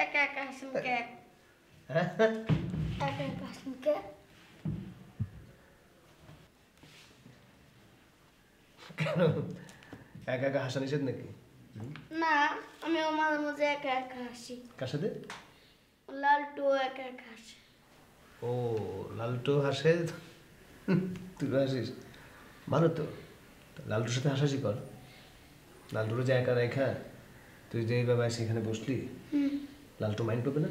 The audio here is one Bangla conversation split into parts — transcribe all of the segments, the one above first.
একা একা হাসেন কে? একা একা হাসেন কে? কেন একা একা হাসা নিষেধ নাকি? না, আমি মাঝে মাঝে একা একা হাসি। কার সাথে? লালটু একা একা হাসে। ও লালটু হাসে, তুই হাসিস? ভালো তো, লালটুর সাথে হাসাহাসি কর। লালটুর যে একা রেখা তুই যে এইভাবে সেখানে বসলি, লালটু মাইন্ড করবে না?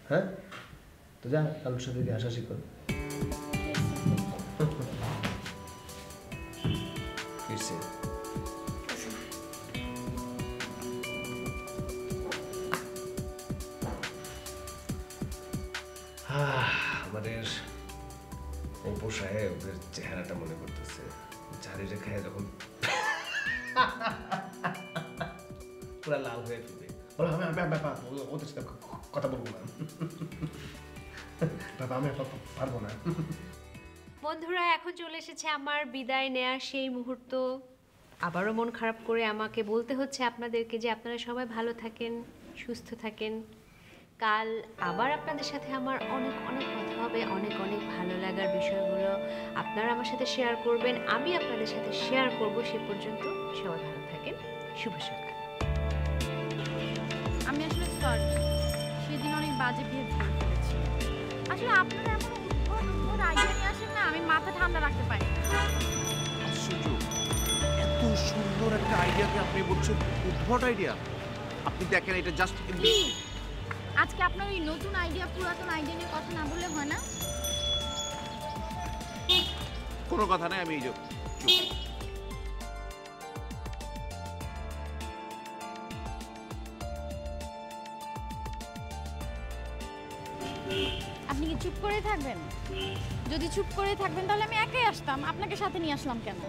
হ্যাঁ, তো যা লালটুর সাথে গিয়ে হাসাহাসি কর। কিসে? আমাদের অপু সাহেবের চেহারাটা মনে করতেছে, ঝাড়ি রেখায় যখন পুরা লাল হয়ে ফিরবে, ওদের সাথে কথা বলবো না, বাবা আমি পারবো না। বন্ধুরা, এখন চলে এসেছে আমার বিদায় নেয়ার সেই মুহূর্ত। আবারও মন খারাপ করে আমাকে বলতে হচ্ছে আপনাদেরকে যে আপনারা সবাই ভালো থাকেন, সুস্থ থাকেন। কাল আবার আপনাদের সাথে আমার অনেক অনেক কথা হবে, অনেক অনেক ভালো লাগার বিষয়গুলো আপনারা আমার সাথে শেয়ার করবেন, আমি আপনাদের সাথে শেয়ার করব। সে পর্যন্ত সবাই ভালো থাকেন, শুভ সকাল। আমি আসলে সরি, সেদিন অনেক বাজে বিহেভ করে ফেলেছি। আসলে আপনারা এমন উদ্ভট আইডিয়া নিয়ে আসেন না, আমি মাথা ঠান্ডা রাখতে পারি না। আশ্চর্য, এত সুন্দর একটা আইডিয়াকে আপনি বলছেন উদ্ভট আইডিয়া? আপনি দেখেন এটা জাস্ট আজকে আপনার ওই নতুন আইডিয়া পুরাতন আইডিয়া নিয়ে কথা না বললে হয় না? কোনো কথা নাই, আমি এই যে আপনি কি চুপ করে থাকবেন? যদি চুপ করে থাকবেন তাহলে আমি একাই আসতাম, আপনাকে সাথে নিয়ে আসলাম কেন?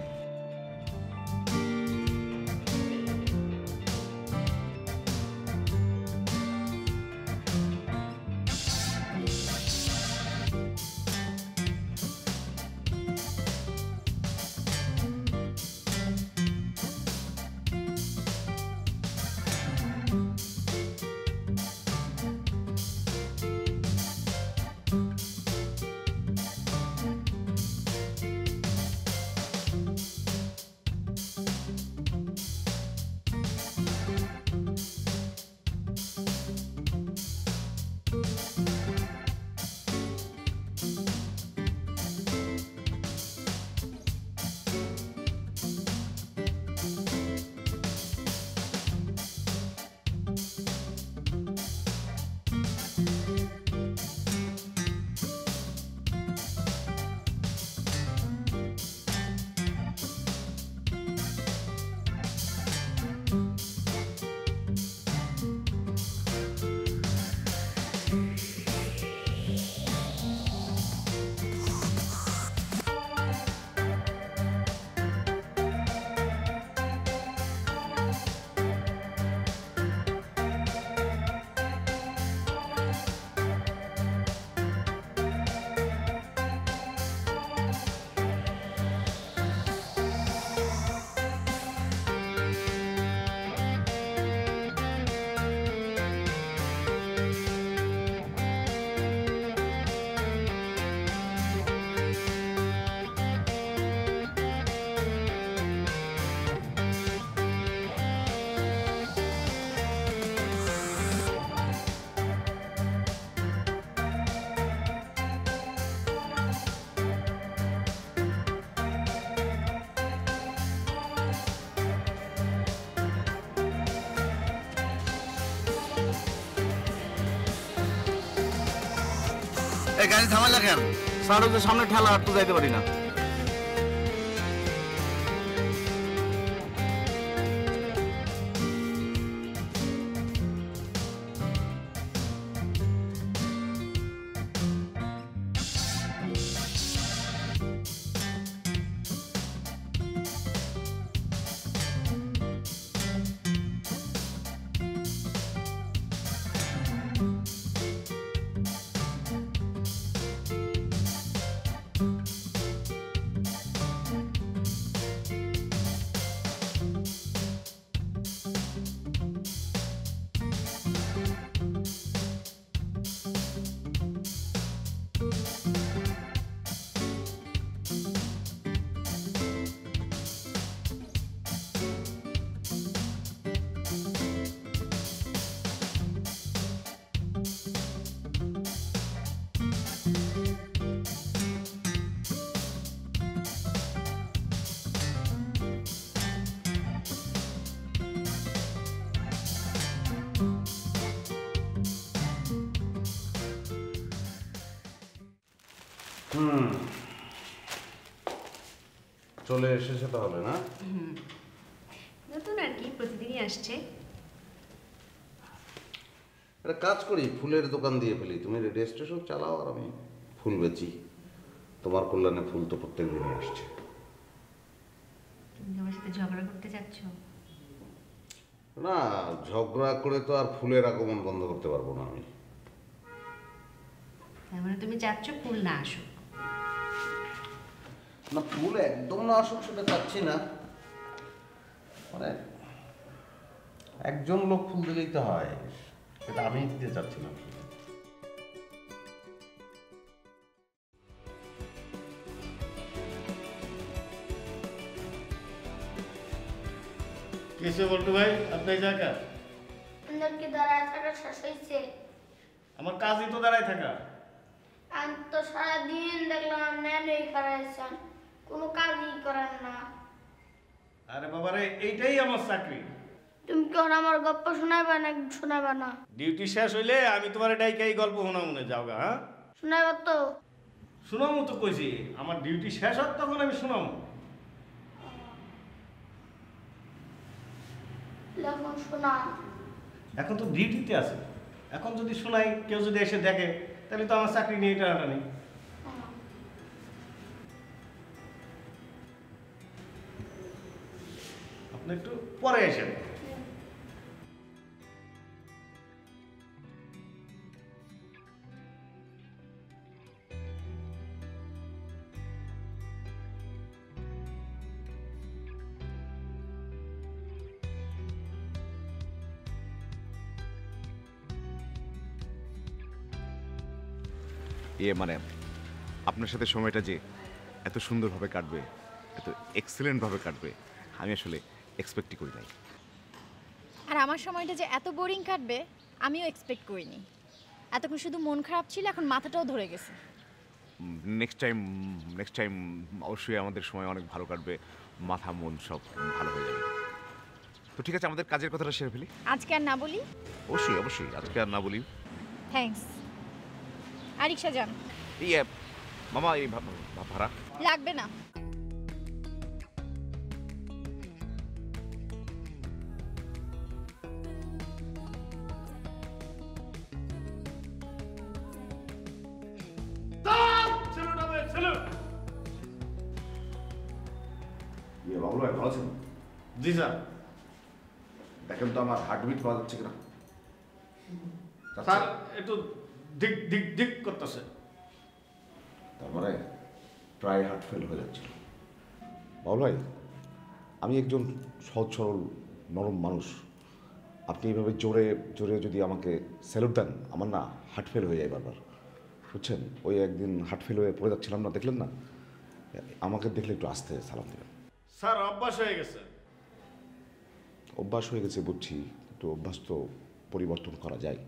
এই গাড়ি থামাইলা কেন? সাড়ে সামনে ঠেলা আর তো যাইতে পারি না। চলে এসেছে তাহলে না? নতুন আর কি, প্রতিদিনই আসছে। একটা কাজ করি, ফুলের দোকান দিয়ে ফেলি। তুমি রেজিস্ট্রেশন চালাও আর আমি ফুল বেচি। তোমার কল্যাণে ফুল তো প্রত্যেক দিনই আসছে। তুমি আমার সাথে ঝগড়া করতে চাচ্ছ? না, ঝগড়া করে তো আর ফুলের আগমন বন্ধ করতে পারবো না আমি। তার মানে তুমি চাচ্ছ ফুল না আসুক? না, ফুল একদম না আসুক সেটা চাচ্ছি না, মানে একজন লোক ফুল দিলেই তো হয়, সেটা আমি দিতে চাচ্ছি না। কিসে বলটু ভাই, আপনি এই জায়গা? আপনার কি দাঁড়ায় থাকা শেষ হয়েছে? আমার কাজই তো দাঁড়ায় থাকা। আমি তো সারাদিন দেখলাম নেই করাইছেন, কোনো কাজই করেন না। আরে বাবারে, এইটাই আমার চাকরি। তুমি কি ওর আমার গল্প শোনাবে না শোনাবে না? ডিউটি শেষ হইলে আমি তোমার ডাইকাই গল্প শোনা মনে যাওগা। হ্যাঁ, শোনাবে তো? শোনামো তো কইছি, আমার ডিউটি শেষ হয় তখন আমি শোনামো। এখন শোনা। এখন তো ডিউটিতে আছে, এখন যদি শোনাই কেউ যদি এসে দেখে তাহলে তো আমার চাকরি নিয়ে টানাটা নেই। আপনি একটু পরে এসেন। মানে আপনার সাথে সময়টা যে এত সুন্দরভাবে কাটবে, এত এক্সেলেন্টভাবে কাটবে, আমি আসলে এক্সপেক্টই করি নাই। আর আমার সময়টা যে এত বোরিং কাটবে আমিও এক্সপেক্ট করিনি। এতক্ষণ শুধু মন খারাপ ছিল, এখন মাথাটাও ধরে গেছে। নেক্সট টাইম অবশ্যই আমাদের সময় অনেক ভালো কাটবে, মাথা মন সব ভালো হয়ে যাবে। তো ঠিক আছে, আমাদের কাজের কথাটা সেরে ফেলি। আজকে আর না বলি? অবশ্যই অবশ্যই, আজকে আর না বলি। থ্যাঙ্কস। আর রিক্সা যান। ইয়ে মামা, এই ভাড়া লাগবে না। বাবুল ভাই, ভালো আছেন? জি স্যার। দেখেন তো আমার হার্টবিট পাওয়া যাচ্ছে কিনা। স্যার একটু দিক দিক দিক করতেছে। তারপরে প্রায় হার্ট ফেল হয়ে যাচ্ছিল। বাবুল ভাই, আমি একজন সহজ সরল নরম মানুষ। আপনি এইভাবে জোরে জোরে যদি আমাকে স্যালুট দেন, আমার না হার্ট ফেল হয়ে যায় বারবার, বুঝছেন? ওই একদিন হার্ট ফেল হয়ে পড়ে যাচ্ছিলাম না, দেখলেন না? আমাকে দেখলে একটু আস্তে সালাম দেবেন। স্যার অভ্যাস হয়ে গেছে। অভ্যাস হয়ে গেছে বুঝছি, কিন্তু অভ্যাস তো পরিবর্তন করা যায়।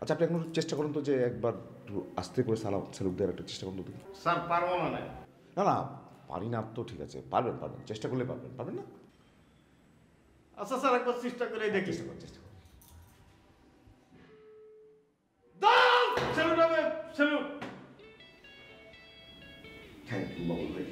আচ্ছা, আপনি এখন চেষ্টা করুন তো যে একবার একটু আস্তে করে স্যালুট দেওয়ার একটা চেষ্টা করুন তো। স্যার পারবো না। না না, পারি না তো ঠিক আছে, পারবেন পারবেন, চেষ্টা করলে পারবেন। পারবেন না? আচ্ছা স্যার, একবার চেষ্টা করে দেখি। চেষ্টা করুন, চেষ্টা করুন। স্যালুট হবে, স্যালুট। থ্যাংক ইউ বাবুল ভাই।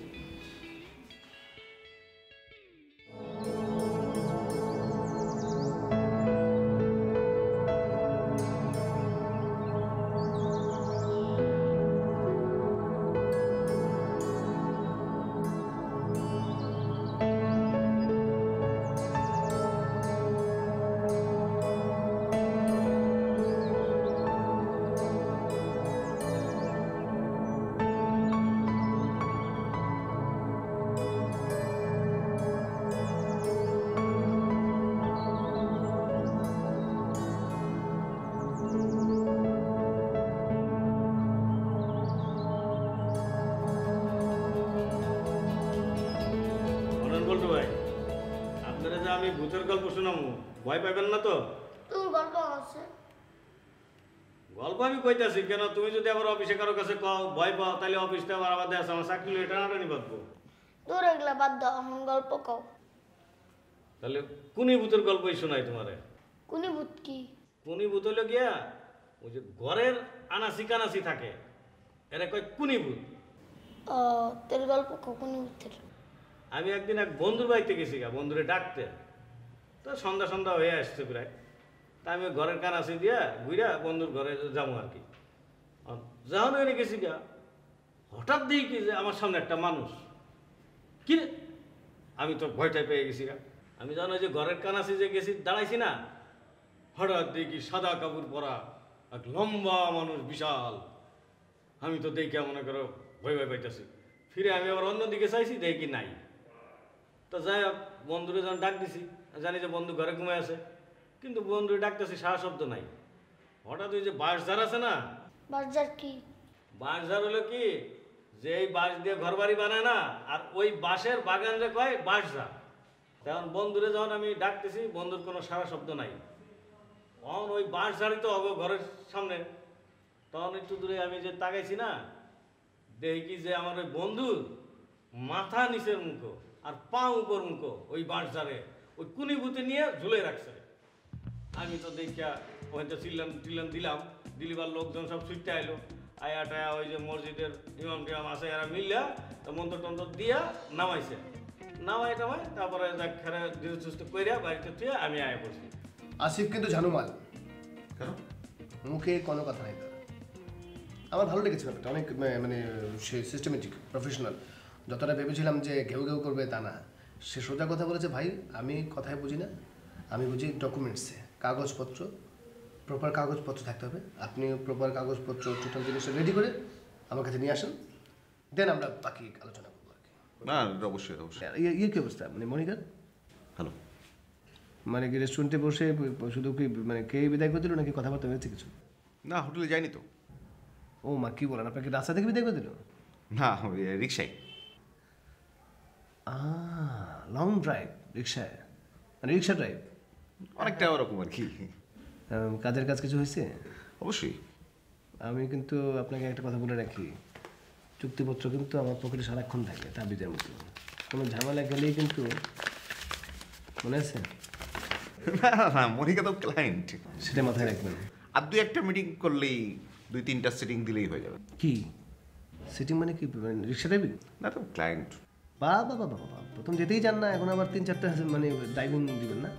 বলটু ভাই, আপনারা যে আমি ভূতের গল্প শোনাবো, ভয় পাবেন না তো? তোর গল্প আছে? গল্প আমি কইতাছি কেন, তুমি যদি আবার অফিসে কারো কাছে কও ভয় পাও, তাহলে অফিসটা আবার আমাদের আছে, আমার চাকরি এটা টানাটানি বাঁধবো। তোর এগুলা বাদ দাও, এখন গল্প কও। তাহলে কোনি ভূতের গল্পই শোনাই তোমারে। কোনি ভূত কি? কোনি ভূত হলো গিয়া ওই যে ঘরের আনাসি কানাসি থাকে, এরা কয় কুনি ভূত। ও তোর গল্প কখন উঠতের? আমি একদিন এক বন্ধুর বাড়িতে গেছি গা, বন্ধুরে ডাকতে। তো সন্ধ্যা সন্ধ্যা হয়ে আসছে প্রায়। তা আমি ঘরের কানাসি দিয়া ঘুরা বন্ধুর ঘরে যাবো আর কি। যখন ওখানে গেছি গা, হঠাৎ দেখি কি যে আমার সামনে একটা মানুষ। কি রে? আমি তো ভয়টাই পেয়ে গেছি গা। আমি যখন ওই যে ঘরের কানাসি যে গেছি দাঁড়াইছি না, হঠাৎ দেখি সাদা কাপড় পরা এক লম্বা মানুষ, বিশাল। আমি তো দেখে মনে করো ভয় ভয় পাইতেছি। ফিরে আমি আবার অন্যদিকে চাইছি, দেখি নাই। তো যাই হোক, বন্ধুরে যখন ডাক দিছি, জানি যে বন্ধু ঘরে ঘুমাই আছে, কিন্তু বন্ধুরে ডাকতেছি, সারা শব্দ নাই। হঠাৎ ওই যে বাঁশঝাড় আছে না, বাজার কি? বাঁশঝাড় হলো কি যে এই বাঁশ দিয়ে ঘর বাড়ি বানায় না, আর ওই বাঁশের বাগানরে কয় বাঁশঝাড়। তখন বন্ধুরে যখন আমি ডাকতেছি, বন্ধুর কোনো সারা শব্দ নাই। তখন ওই বাঁশঝাড়ই তো ঘরের সামনে। তখন একটু দূরে আমি যে তাকাইছি না, দেখি কি যে আমার ওই বন্ধুর মাথা নিচের মুখো আর পা উপর মুখো ওই বাঁশঝাড়ে ওই কুনিভূতি নিয়ে ঝুলে রাখছে। আমি তো দেখিয়া ওইটা চিল্লান দিলাম, দিলিবার লোকজন সব ছুটতে আইলো। আয়া টায়া ওই যে মসজিদের ইমাম টিমাম আছে, এরা মিললা তো মন্ত্র টন্ত্র দিয়া নামাইছে। নামাই টামাই তারপরে যা খেরা ধীরে সুস্থ কইরা বাড়িতে থুয়ে আমি আয়া পড়ছি। আসিফ কিন্তু ঝানুমাল, কেন? মুখে কোনো কথা নাই তার। আমার ভালো লেগেছে ব্যাপারটা, অনেক মানে সে সিস্টেমেটিক, প্রফেশনাল। যতটা ভেবেছিলাম যে ঘেউ ঘেউ করবে তা না, সে সোজা কথা বলেছে, ভাই আমি কথায় বুঝি না, আমি বুঝি ডকুমেন্টসে, কাগজপত্র, প্রপার কাগজপত্র থাকতে হবে। আপনি প্রপার কাগজপত্র টোটাল জিনিসটা রেডি করে আমার কাছে নিয়ে আসেন, দেন আমরা বাকি আলোচনা করবো আর কি। না, অবশ্যই অবশ্যই। ইয়ে কী অবস্থা, মানে মনিকার হ্যালো। মানে কি রেস্টুরেন্টে বসে শুধু কি মানে কে বিদায় করে দিল নাকি কথাবার্তা হয়েছে কিছু? না, হোটেলে যাইনি তো। ও মা, কী বলেন, আপনাকে রাস্তা থেকে বিদায় করে দিল? না, রিক্সায়। লং ড্রাইভ, রিক্সায়, মানে রিক্সা ড্রাইভ। অনেকটা ওরকম আর কি। কাজের কাজ কিছু হয়েছে? অবশ্যই। আমি কিন্তু আপনাকে একটা কথা বলে রাখি, চুক্তিপত্র কিন্তু আমার পকেটে সারাক্ষণ থাকে তাবিজের মতো। কোনো ঝামেলা গেলেই কিন্তু, মনে আছে? না না, মনিকা তো ক্লায়েন্ট, সেটা মাথায় রাখবেন। আর দুই একটা মিটিং করলেই 2-3টা সিটিং দিলেই হয়ে যাবে। কি সিটিং মানে কি, রিক্সা ড্রাইভিং? না তো ক্লায়েন্ট। বাবা বাবা বাবা, প্রথম যেতেই চান না, এখন আবার 3-4টা মানে ড্রাইভিং দিবেন না?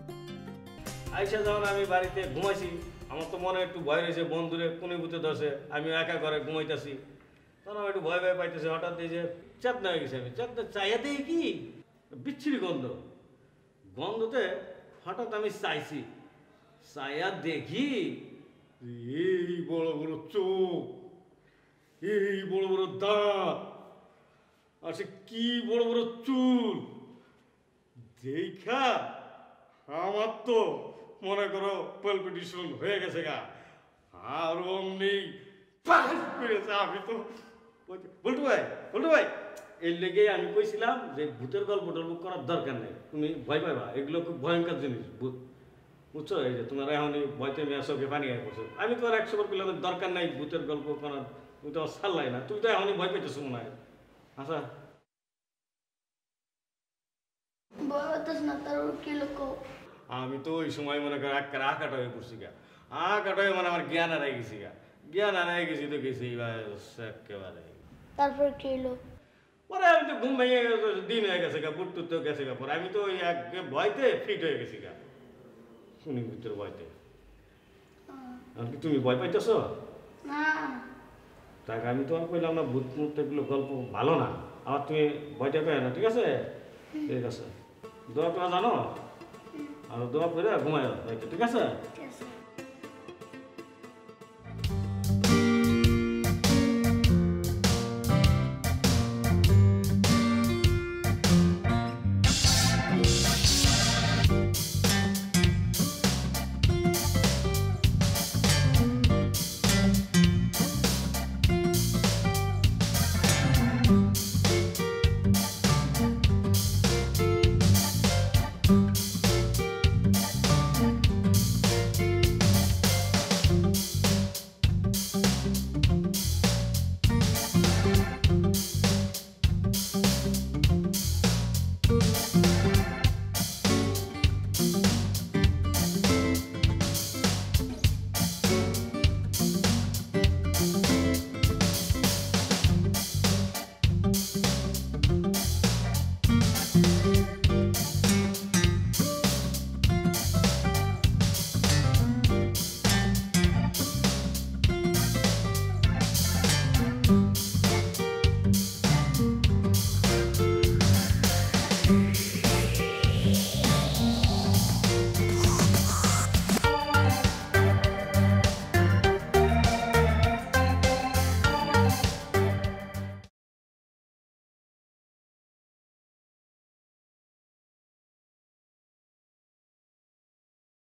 আইসা যখন আমি বাড়িতে ঘুমাইছি, আমার তো মনে একটু ভয় রয়েছে, বন্ধুরে কুনিভূতে ধরছে, আমি একা ঘরে ঘুমাইতেছি। তখন আমি একটু ভয় ভয় পাইতেছি। হঠাৎ এই যে চেতনা হয়ে গেছে, আমি চেতনা চাইয়া দিই কি বিচ্ছিরি গন্ধ, গন্ধতে হঠাৎ আমি চাইছি, চাইয়া দেখি এই বড় বড় চোখ, এই বড় বড় দাঁত, আর সে কি বড় বড় চুল দেখা আমার তো মনে করো পালপিটেশন হয়ে গেছে গা। আর অমনি করেছে। আমি তো বলটু ভাই এর লেগে আমি কইছিলাম যে ভূতের গল্প টল্প করার দরকার নেই, তুমি ভয় পাইবা, এগুলো খুব ভয়ঙ্কর জিনিস, বুঝছো? এই যে তোমার এখনই ভয়তে মেয়ে চোখে পানি হয়ে পড়ছো। আমি তো আর 100 বার দরকার নাই ভূতের গল্প করার, তুমি তো আমার ছাড়লাই না, তুমি তো এখনই ভয় পাইতেছো মনে হয়। আচ্ছা বলতেছ না তার কি লোক? আমি তো ওই সময় মনে করি আকাটা হয়ে পড়ছি গা, আকাটা হয়ে মানে আমার জ্ঞান হারাই গেছি গা, জ্ঞান হারাই গেছি তো গেছি একেবারে। তারপর কি হলো? পরে আমি তো ঘুম ভেঙে গেছে, দিন হয়ে গেছে গা, বুটটুট তো গেছে গা। পরে আমি তো ওই এক ভয়তে ফিট হয়ে গেছি গা, শুনি ভূতের ভয়তে। আর কি তুমি ভয় পাইতেছো? না তাই আমি তো আর কইলাম না ভূত মুহূর্তে এগুলো গল্প ভালো না, আমার তুমি ভয়টা পেয়ে না, ঠিক আছে? ঠিক আছে, দোয়া করা জানো? আর দোয়া করে ঘুমায়, ঠিক আছে?